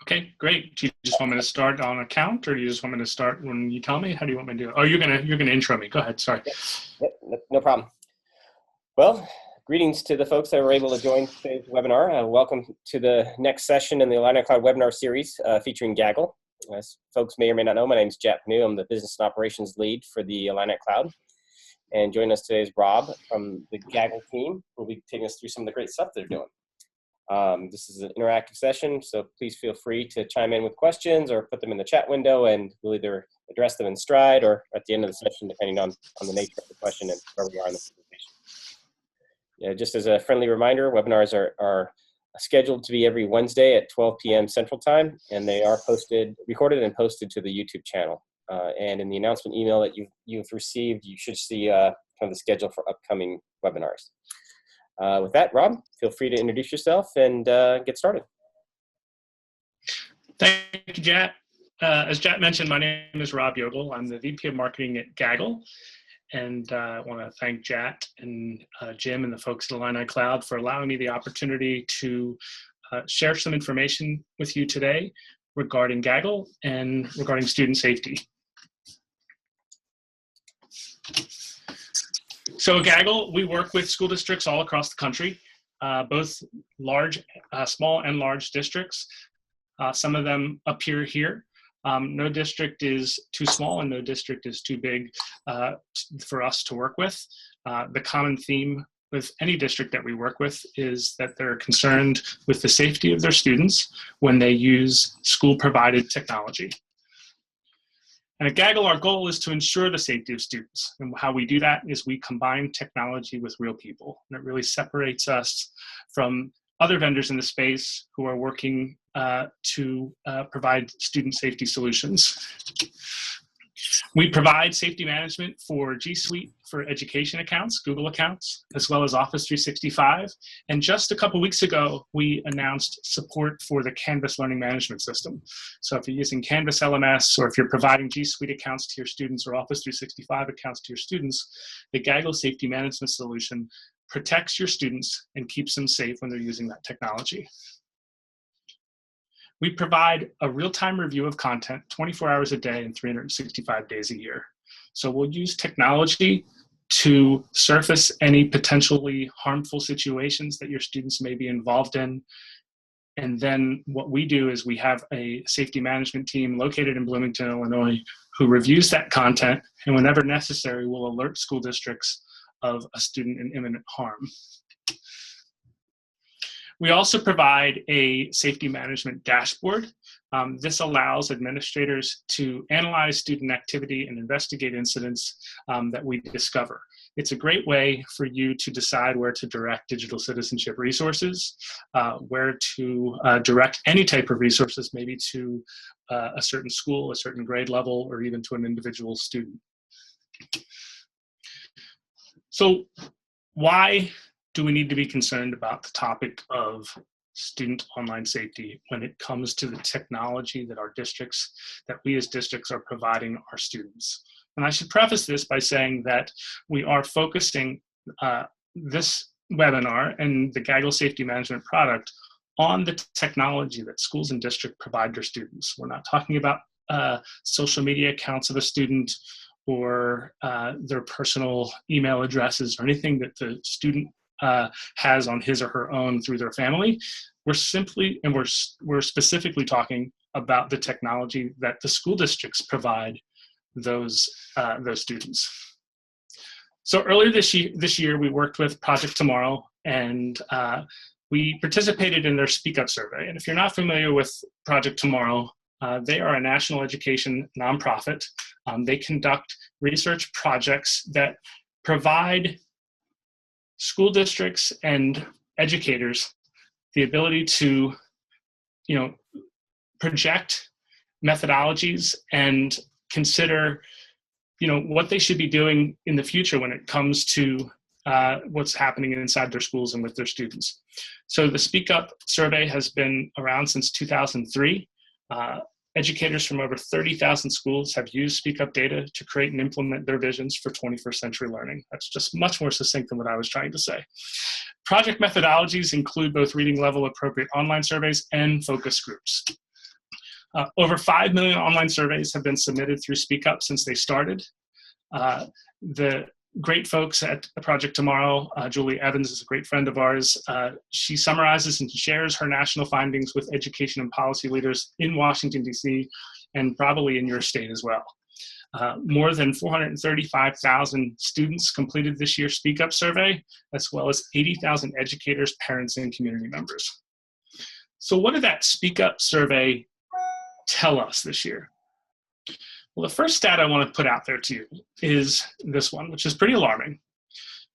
Okay, great. Do you just want me to start on a count, or do you just want me to start when you tell me? How do you want me to do it? Oh, you're gonna intro me. Go ahead. Sorry. Yep, no problem. Well, greetings to the folks that were able to join today's webinar. Welcome to the next session in the IlliniCloud webinar series featuring Gaggle. As folks may or may not know, my name is Jat Pannu. I'm the business and operations lead for the IlliniCloud. And joining us today is Rob from the Gaggle team, who will be taking us through some of the great stuff they're doing. This is an interactive session, so please feel free to chime in with questions or put them in the chat window, and we'll either address them in stride or at the end of the session, depending on the nature of the question and where we are in the presentation. Yeah, just as a friendly reminder, webinars are scheduled to be every Wednesday at 12 p.m. Central Time, and they are recorded and posted to the YouTube channel. And in the announcement email that you've received, you should see kind of the schedule for upcoming webinars. With that, Rob, feel free to introduce yourself and get started. Thank you, Jat. As Jat mentioned, my name is Rob Yoegel. I'm the VP of Marketing at Gaggle. And I want to thank Jat and Jim and the folks at IlliniCloud for allowing me the opportunity to share some information with you today regarding Gaggle and regarding student safety. So at Gaggle, we work with school districts all across the country, both small and large districts. Some of them appear here. No district is too small and no district is too big for us to work with. The common theme with any district that we work with is that they're concerned with the safety of their students when they use school-provided technology. And at Gaggle, our goal is to ensure the safety of students. And how we do that is we combine technology with real people. And it really separates us from other vendors in the space who are working to provide student safety solutions. We provide safety management for G Suite for education accounts, Google accounts, as well as Office 365. And just a couple weeks ago, we announced support for the Canvas learning management system. So if you're using Canvas LMS, or if you're providing G Suite accounts to your students or Office 365 accounts to your students, the Gaggle safety management solution protects your students and keeps them safe when they're using that technology. We provide a real-time review of content 24 hours a day and 365 days a year. So we'll use technology to surface any potentially harmful situations that your students may be involved in. And then what we do is we have a safety management team located in Bloomington, Illinois, who reviews that content, and whenever necessary, will alert school districts of a student in imminent harm. We also provide a safety management dashboard. This allows administrators to analyze student activity and investigate incidents that we discover. It's a great way for you to decide where to direct digital citizenship resources, where to direct any type of resources, maybe to a certain school, a certain grade level, or even to an individual student. So why do we need to be concerned about the topic of student online safety when it comes to the technology that we as districts are providing our students? And I should preface this by saying that we are focusing this webinar and the Gaggle safety management product on the technology that schools and districts provide their students. We're not talking about social media accounts of a student or their personal email addresses or anything that the student has on his or her own through their family. We're specifically talking about the technology that the school districts provide those students. So earlier this year, we worked with Project Tomorrow, and we participated in their Speak Up survey. And if you're not familiar with Project Tomorrow, they are a national education nonprofit. They conduct research projects that provide school districts and educators the ability to, project methodologies and consider, what they should be doing in the future when it comes to what's happening inside their schools and with their students. So the Speak Up survey has been around since 2003. Educators from over 30,000 schools have used Speak Up data to create and implement their visions for 21st century learning. That's just much more succinct than what I was trying to say. Project methodologies include both reading level appropriate online surveys and focus groups. Over 5 million online surveys have been submitted through Speak Up since they started. The great folks at Project Tomorrow, Julie Evans is a great friend of ours. She summarizes and shares her national findings with education and policy leaders in Washington, D.C., and probably in your state as well. More than 435,000 students completed this year's Speak Up survey, as well as 80,000 educators, parents, and community members. So what did that Speak Up survey tell us this year? Well, the first stat I want to put out there to you is this one, which is pretty alarming.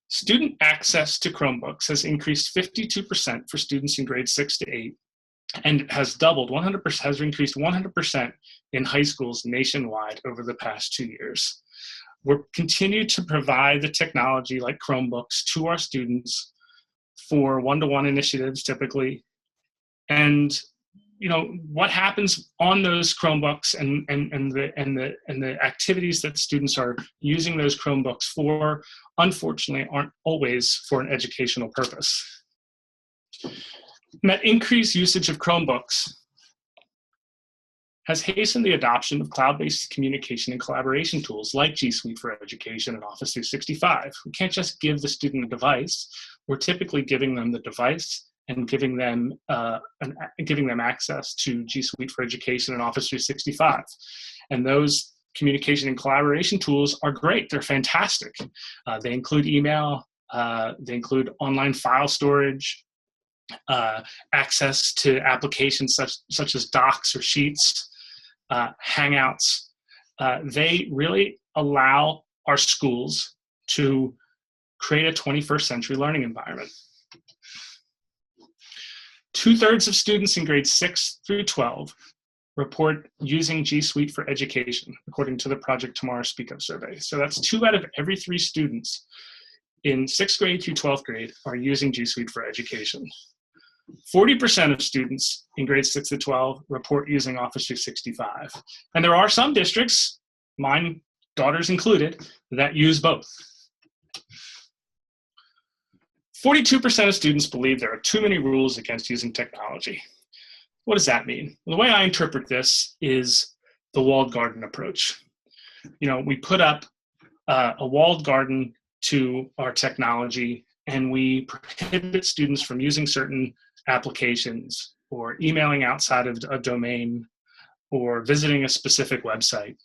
Student access to Chromebooks has increased 52% for students in grades 6 to 8, and has doubled 100%, has increased 100% in high schools nationwide over the past 2 years. We're continued to provide the technology like Chromebooks to our students for one-to-one initiatives typically. And you know what happens on those Chromebooks and the activities that students are using those Chromebooks for, unfortunately, aren't always for an educational purpose. And that increased usage of Chromebooks has hastened the adoption of cloud-based communication and collaboration tools like G Suite for Education and Office 365. We can't just give the student a device. We're typically giving them the device and giving them access to G Suite for Education and Office 365. And those communication and collaboration tools are great. They're fantastic. They include email, they include online file storage, access to applications such as Docs or Sheets, Hangouts. They really allow our schools to create a 21st century learning environment. 2/3 of students in grades 6 through 12 report using G Suite for Education, according to the Project Tomorrow Speak Up survey. So that's 2 out of every 3 students in 6th grade through 12th grade are using G Suite for Education. 40% of students in grades 6 to 12 report using Office 365. And there are some districts, mine, daughters included, that use both. 42% of students believe there are too many rules against using technology. What does that mean? Well, the way I interpret this is the walled garden approach. You know, we put up a walled garden to our technology, and we prohibit students from using certain applications or emailing outside of a domain or visiting a specific website.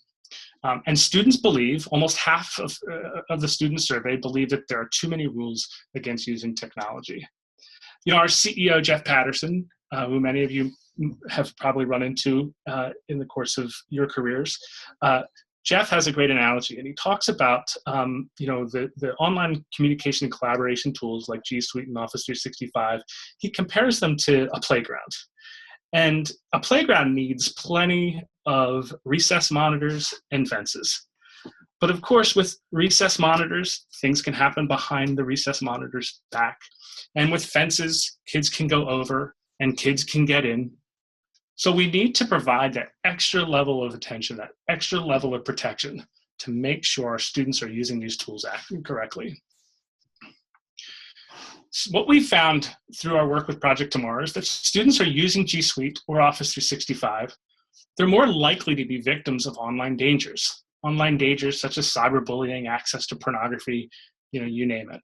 And students believe, almost half of the student survey believe that there are too many rules against using technology. You know, our CEO, Jeff Patterson, who many of you have probably run into in the course of your careers, Jeff has a great analogy, and he talks about you know, the online communication and collaboration tools like G Suite and Office 365. He compares them to a playground. And a playground needs plenty of recess monitors and fences. But of course, with recess monitors, things can happen behind the recess monitor's back. And with fences, kids can go over and kids can get in. So we need to provide that extra level of attention, that extra level of protection to make sure our students are using these tools correctly. So what we found through our work with Project Tomorrow is that students are using G Suite or Office 365. They're more likely to be victims of online dangers such as cyberbullying, access to pornography, you know, you name it.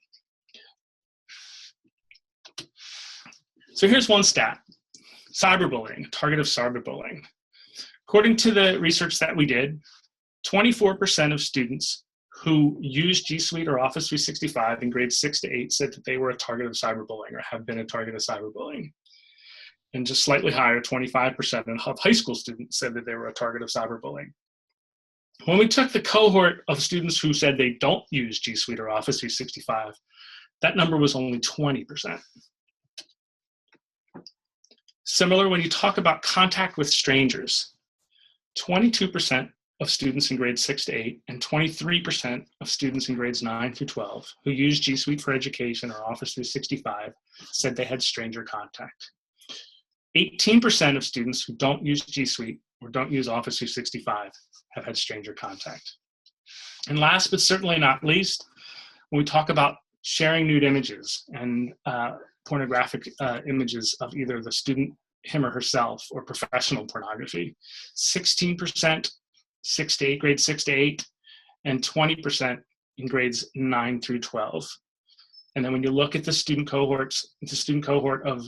So here's one stat: cyberbullying, target of cyberbullying. According to the research that we did, 24% of students who use G Suite or Office 365 in grades 6 to 8 said that they were a target of cyberbullying or have been a target of cyberbullying. And just slightly higher, 25% of high school students said that they were a target of cyberbullying. When we took the cohort of students who said they don't use G Suite or Office 365, that number was only 20%. Similar, when you talk about contact with strangers, 22% of students in grades 6 to 8 and 23% of students in grades 9 through 12 who use G Suite for Education or Office 365 said they had stranger contact. 18% of students who don't use G Suite or don't use Office 365 have had stranger contact. And last but certainly not least, when we talk about sharing nude images and pornographic images of either the student him or herself or professional pornography. 16%, grades 6 to 8, and 20% in grades 9 through 12. And then when you look at the student cohorts, the student cohort of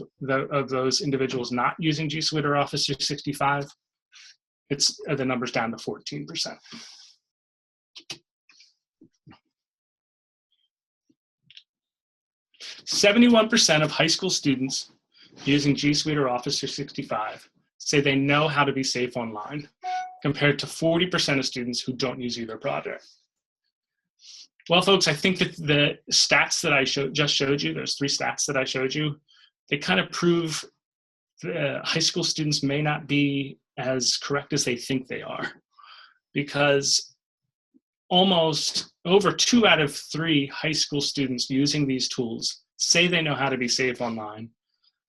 those individuals not using G Suite or Office 365, the number's down to 14%. "71% of high school students using G Suite or Office 365 say they know how to be safe online, compared to 40% of students who don't use either product." Well, folks, I think that the stats that I just showed you, those 3 stats that I showed you, they kind of prove high school students may not be as correct as they think they are, because almost over 2 out of 3 high school students using these tools say they know how to be safe online,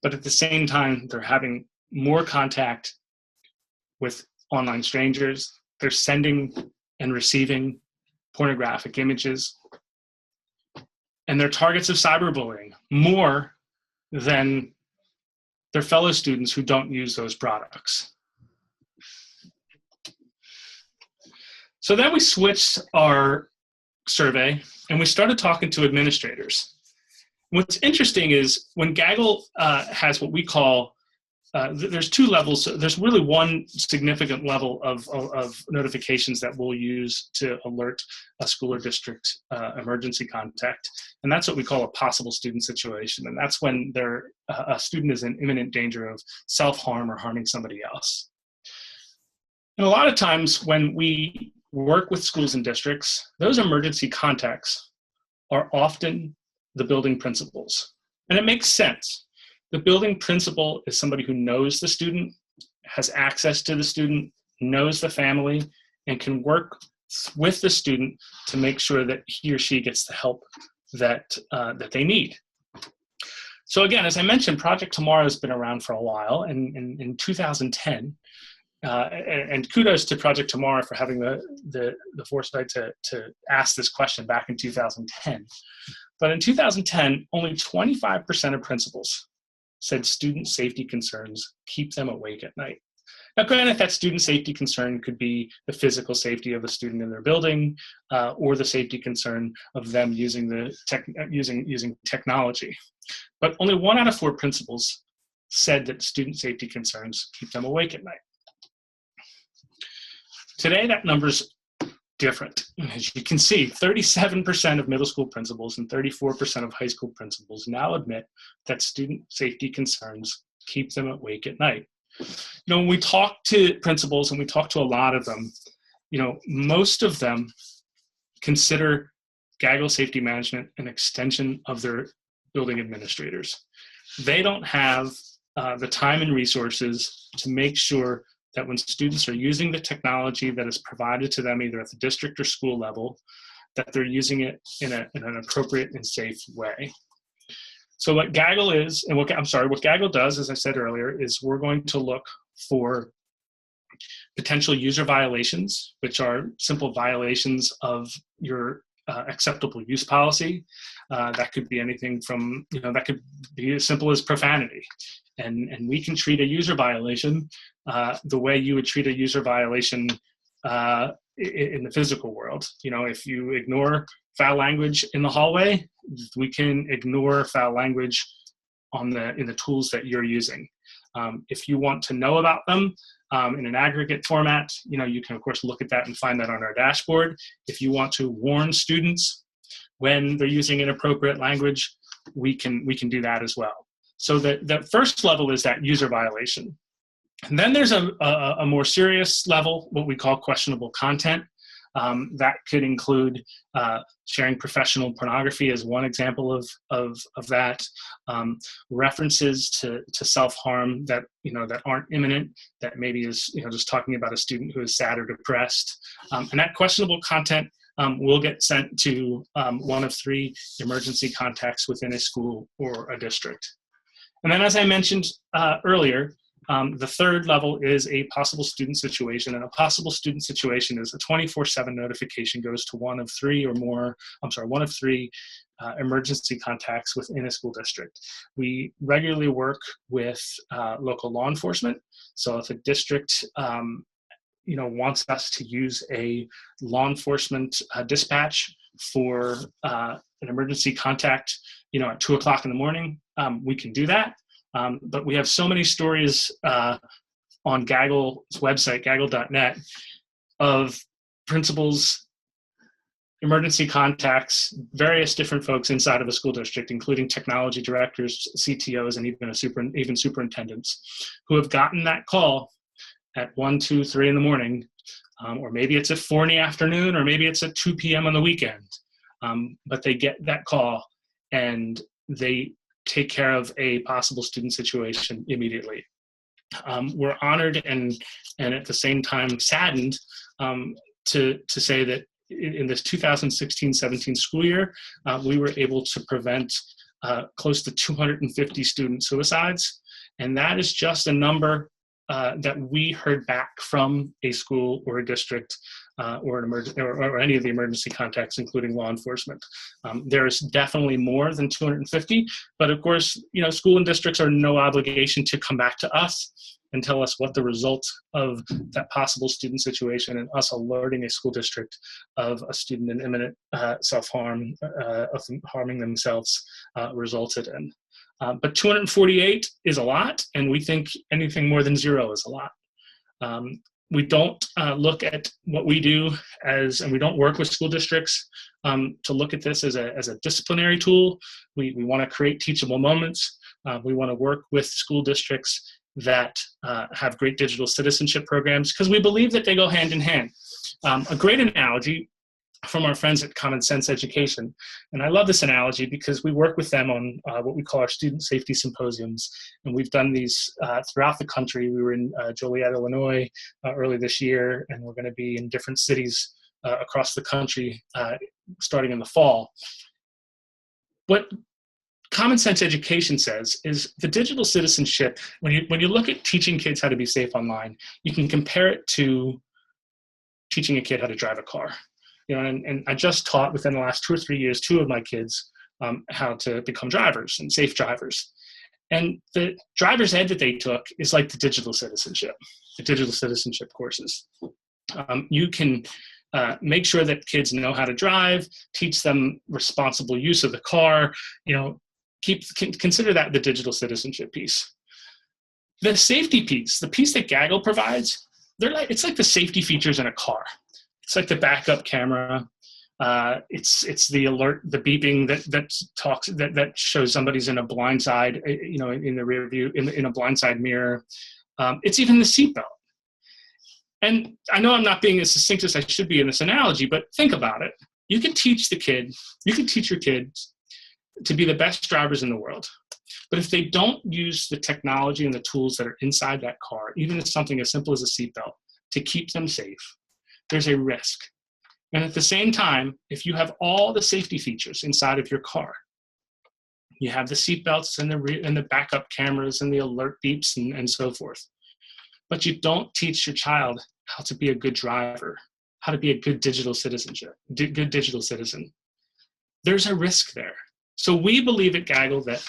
but at the same time, they're having more contact with online strangers. They're sending and receiving pornographic images, and they're targets of cyberbullying more than their fellow students who don't use those products. So then we switched our survey and we started talking to administrators. What's interesting is when Gaggle has what we call there's 2 levels. There's really one significant level of notifications that we'll use to alert a school or district emergency contact. And that's what we call a possible student situation. And that's when a student is in imminent danger of self-harm or harming somebody else. And a lot of times when we work with schools and districts, those emergency contacts are often the building principals. And it makes sense. The building principal is somebody who knows the student, has access to the student, knows the family, and can work with the student to make sure that he or she gets the help that they need. So again, as I mentioned, Project Tomorrow has been around for a while, and in 2010, and kudos to Project Tomorrow for having the foresight to ask this question back in 2010. But in 2010, only 25% of principals said student safety concerns keep them awake at night. Now, granted, that student safety concern could be the physical safety of the student in their building, or the safety concern of them using using technology. But only 1 out of 4 principals said that student safety concerns keep them awake at night. Today, that number's different. As you can see, 37% of middle school principals and 34% of high school principals now admit that student safety concerns keep them awake at night. When we talk to principals, and we talk to a lot of them, most of them consider Gaggle safety management an extension of their building administrators. They don't have the time and resources to make sure that when students are using the technology that is provided to them either at the district or school level, that they're using it in an appropriate and safe way. So what Gaggle is, and what Gaggle does, as I said earlier, is we're going to look for potential user violations, which are simple violations of your acceptable use policy. That could be anything from, that could be as simple as profanity. And we can treat a user violation the way you would treat a user violation in the physical world. If you ignore foul language in the hallway, we can ignore foul language in the tools that you're using. If you want to know about them in an aggregate format, you can of course look at that and find that on our dashboard. If you want to warn students when they're using inappropriate language, we can do that as well. So the first level is that user violation. And then there's a more serious level, what we call questionable content. That could include sharing professional pornography as one example of that. References to self-harm that that aren't imminent, that maybe is just talking about a student who is sad or depressed. And that questionable content will get sent to one of 3 emergency contacts within a school or a district. And then, as I mentioned earlier, The third level is a possible student situation, and a possible student situation is a 24/7 notification goes to one of three emergency contacts within a school district. We regularly work with local law enforcement. So if a district wants us to use a law enforcement dispatch for an emergency contact, at 2 o'clock in the morning, we can do that. But we have so many stories on Gaggle's website, gaggle.net, of principals, emergency contacts, various different folks inside of a school district, including technology directors, CTOs, and even superintendents, who have gotten that call at 1, 2, 3 in the morning, or maybe it's at 4 in the afternoon, or maybe it's at 2 p.m. on the weekend. But they get that call and they take care of a possible student situation immediately. We're honored and at the same time saddened to say that in this 2016-17 school year, we were able to prevent close to 250 student suicides. And that is just a number that we heard back from a school or a district or any of the emergency contacts, including law enforcement. There's definitely more than 250, but of course, school and districts are no obligation to come back to us and tell us what the result of that possible student situation and us alerting a school district of a student in imminent self-harm, of harming themselves, resulted in. But 248 is a lot, and we think anything more than 0 is a lot. We don't look at what we do and we don't work with school districts to look at this as a disciplinary tool. We want to create teachable moments. We want to work with school districts that have great digital citizenship programs, because we believe that they go hand in hand. A great analogy from our friends at Common Sense Education. And I love this analogy because we work with them on what we call our student safety symposiums. And we've done these throughout the country. We were in Joliet, Illinois early this year, and we're going to be in different cities across the country starting in the fall. What Common Sense Education says is the digital citizenship, when you look at teaching kids how to be safe online, you can compare it to teaching a kid how to drive a car. And I just taught within the last 2 or 3 years, 2 of my kids how to become drivers and safe drivers. And the driver's ed that they took is like the digital citizenship courses. You can make sure that kids know how to drive, teach them responsible use of the car, consider that the digital citizenship piece. The safety piece, the piece that Gaggle provides, it's like the safety features in a car. It's like the backup camera. It's the alert, the beeping that shows somebody's in a blind side, in the rear view, in a blind side mirror. It's even the seatbelt. And I know I'm not being as succinct as I should be in this analogy, but think about it. You can teach your kids to be the best drivers in the world. But if they don't use the technology and the tools that are inside that car, even if something as simple as a seatbelt, to keep them safe, there's a risk. And at the same time, if you have all the safety features inside of your car, you have the seatbelts and the backup cameras and the alert beeps and so forth, but you don't teach your child how to be a good driver, how to be a good digital citizen, there's a risk there. So we believe at Gaggle that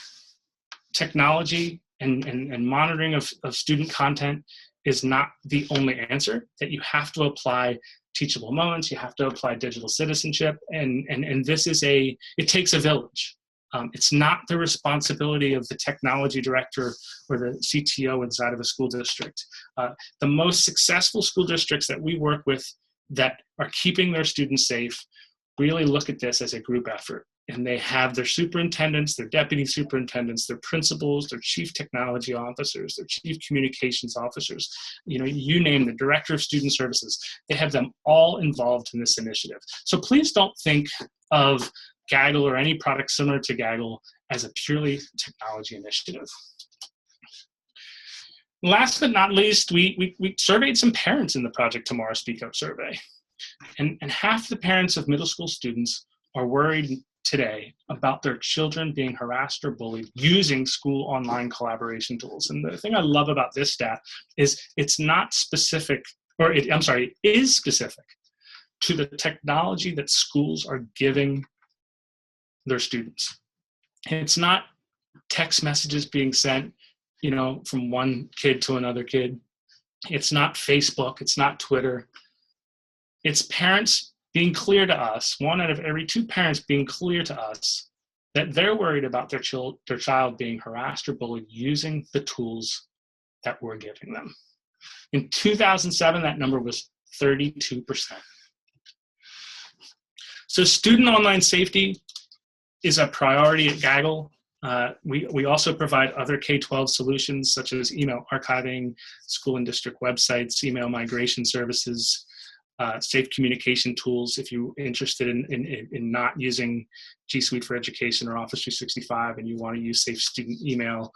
technology and monitoring of student content is not the only answer, that you have to apply teachable moments, you have to apply digital citizenship, and this is it takes a village. It's not the responsibility of the technology director or the CTO inside of a school district. The most successful school districts that we work with that are keeping their students safe really look at this as a group effort. And they have their superintendents, their deputy superintendents, their principals, their chief technology officers, their chief communications officers, you name the director of student services. They have them all involved in this initiative. So please don't think of Gaggle or any product similar to Gaggle as a purely technology initiative. Last but not least, we surveyed some parents in the Project Tomorrow Speak Up survey. And half the parents of middle school students are worried today about their children being harassed or bullied using school online collaboration tools. And the thing I love about this stat is it's not specific, is specific to the technology that schools are giving their students. It's not text messages being sent, from one kid to another kid. It's not Facebook, it's not Twitter. It's parents being clear to us, 1 out of every 2 parents being clear to us that they're worried about their child being harassed or bullied using the tools that we're giving them. In 2007, that number was 32%. So student online safety is a priority at Gaggle. We also provide other K-12 solutions such as email archiving, school and district websites, email migration services, safe communication tools. If you're interested in not using G Suite for Education or Office 365 and you want to use safe student email,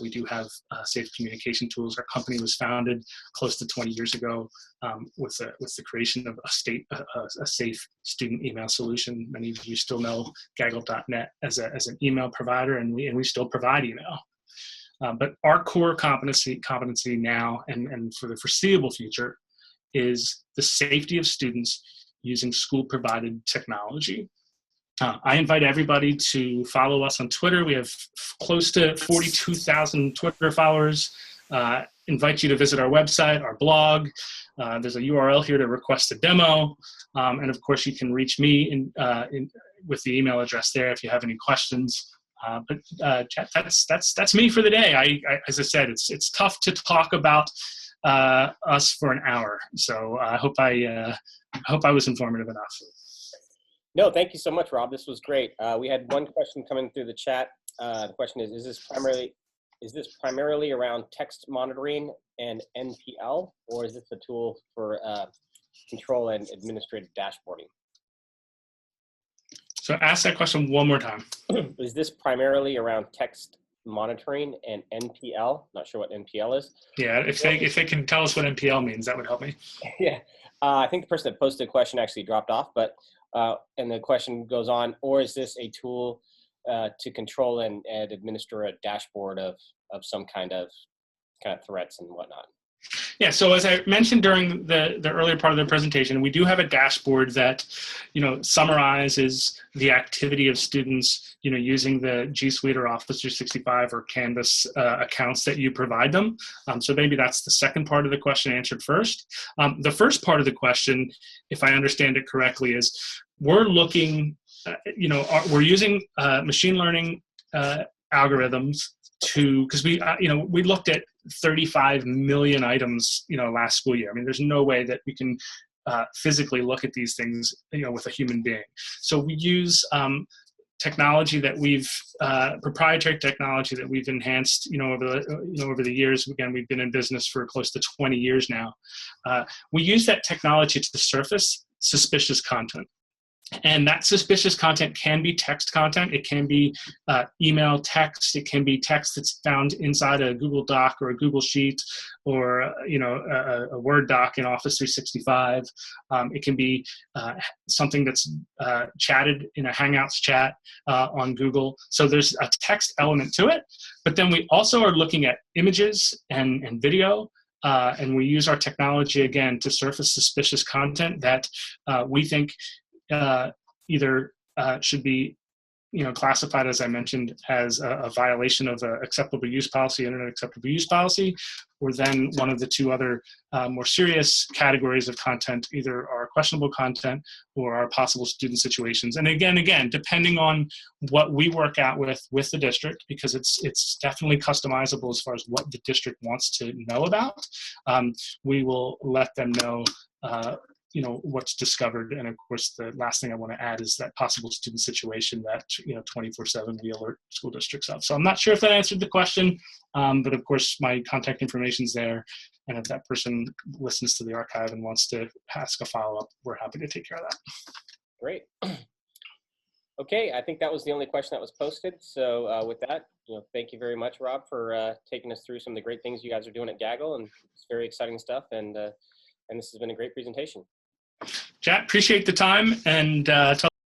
we do have safe communication tools. Our company was founded close to 20 years ago with the creation of a safe student email solution. Many of you still know Gaggle.net as an email provider, and we still provide email. But our core competency now and for the foreseeable future is the safety of students using school-provided technology. I invite everybody to follow us on Twitter. We have close to 42,000 Twitter followers. Invite you to visit our website, our blog. There's a URL here to request a demo. And of course, you can reach me with the email address there if you have any questions. But that's me for the day. I as I said, it's tough to talk about us for an hour. So I hope I was informative enough. No, thank you so much, Rob. This was great. We had one question coming through the chat. The question is this primarily around text monitoring and NPL, or is this a tool for control and administrative dashboarding? So ask that question one more time. Is this primarily around text monitoring and NPL? Not sure what NPL is. Yeah, if they can tell us what NPL means, that would help me. Yeah, I think the person that posted the question actually dropped off, but and the question goes on, or is this a tool to control and administer a dashboard of some kind of threats and whatnot? Yeah, so as I mentioned during the earlier part of the presentation, we do have a dashboard that, summarizes the activity of students, using the G Suite or Office 365 or Canvas accounts that you provide them. So maybe that's the second part of the question answered first. The first part of the question, if I understand it correctly, is we're looking, we're using machine learning algorithms because we looked at 35 million items, last school year. I mean, there's no way that we can physically look at these things, with a human being. So we use technology that proprietary technology that we've enhanced, over the years. Again, we've been in business for close to 20 years now. We use that technology to surface suspicious content. And that suspicious content can be text content. It can be email text. It can be text that's found inside a Google Doc or a Google Sheet or, a Word doc in Office 365. It can be something that's chatted in a Hangouts chat on Google. So there's a text element to it. But then we also are looking at images and video. And we use our technology, again, to surface suspicious content that we think either should be, classified, as I mentioned, as a violation of the acceptable use policy, internet acceptable use policy, or then one of the two other more serious categories of content, either are questionable content or are possible student situations. And again, depending on what we work out with the district, because it's definitely customizable as far as what the district wants to know about, we will let them know what's discovered. And of course, the last thing I want to add is that possible student situation that, 24/7 we alert school districts of. So I'm not sure if that answered the question, but of course my contact information is there. And if that person listens to the archive and wants to ask a follow-up, we're happy to take care of that. Great. Okay, I think that was the only question that was posted. So with that, thank you very much, Rob, for taking us through some of the great things you guys are doing at Gaggle, and it's very exciting stuff. And this has been a great presentation. Jat, appreciate the time, and